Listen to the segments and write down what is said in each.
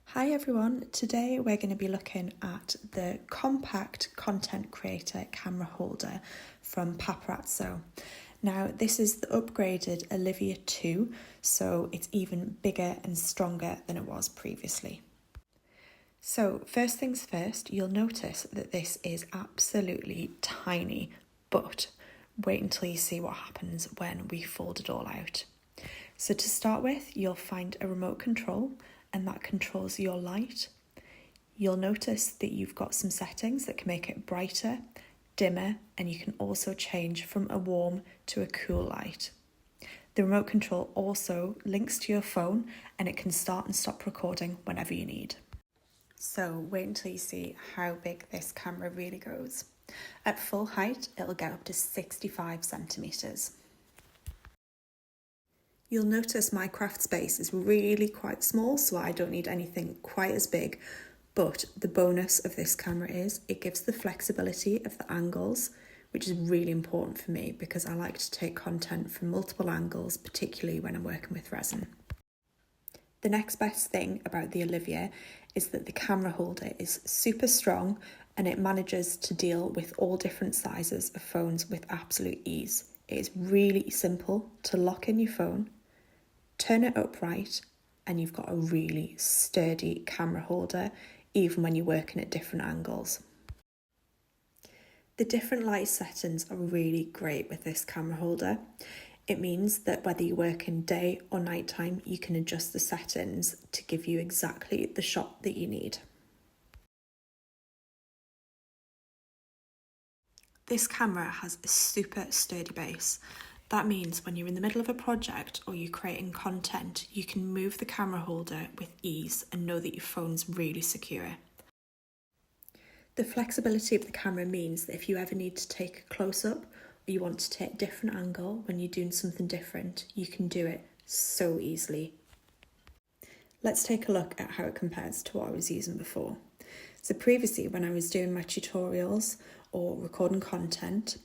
Hi everyone, today we're going to be looking at the compact content creator camera holder from Paparazzo. Now this is the upgraded Olivia 2, so it's even bigger and stronger than it was previously. So first things first, you'll notice that this is absolutely tiny, but wait until you see what happens when we fold it all out. So to start with, you'll find a remote control, and that controls your light. You'll notice that you've got some settings that can make it brighter, dimmer, and you can also change from a warm to a cool light. The remote control also links to your phone and it can start and stop recording whenever you need. So wait until you see how big this camera really goes. At full height, it'll get up to 65 centimetres. You'll notice my craft space is really quite small, so I don't need anything quite as big. But the bonus of this camera is it gives the flexibility of the angles, which is really important for me because I like to take content from multiple angles, particularly when I'm working with resin. The next best thing about the Olivia is that the camera holder is super strong and it manages to deal with all different sizes of phones with absolute ease. It is really simple to lock in your phone, turn it upright, and you've got a really sturdy camera holder, even when you're working at different angles. The different light settings are really great with this camera holder. It means that whether you work in day or nighttime, you can adjust the settings to give you exactly the shot that you need. This camera has a super sturdy base. That means when you're in the middle of a project or you're creating content, you can move the camera holder with ease and know that your phone's really secure. The flexibility of the camera means that if you ever need to take a close-up or you want to take a different angle when you're doing something different, you can do it so easily. Let's take a look at how it compares to what I was using before. So previously, when I was doing my tutorials or recording content,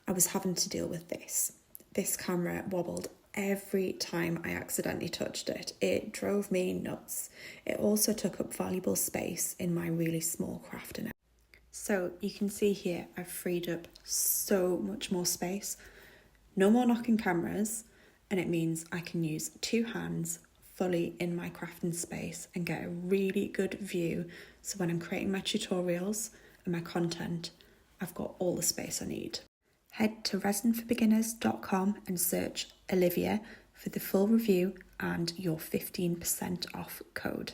I was having to deal with this. This camera wobbled every time I accidentally touched it. It drove me nuts. It also took up valuable space in my really small crafting area. So you can see here, I've freed up so much more space. No more knocking cameras, and it means I can use two hands fully in my crafting space and get a really good view. So when I'm creating my tutorials and my content, I've got all the space I need. Head to resinforbeginners.com and search Olivia for the full review and your 15% off code.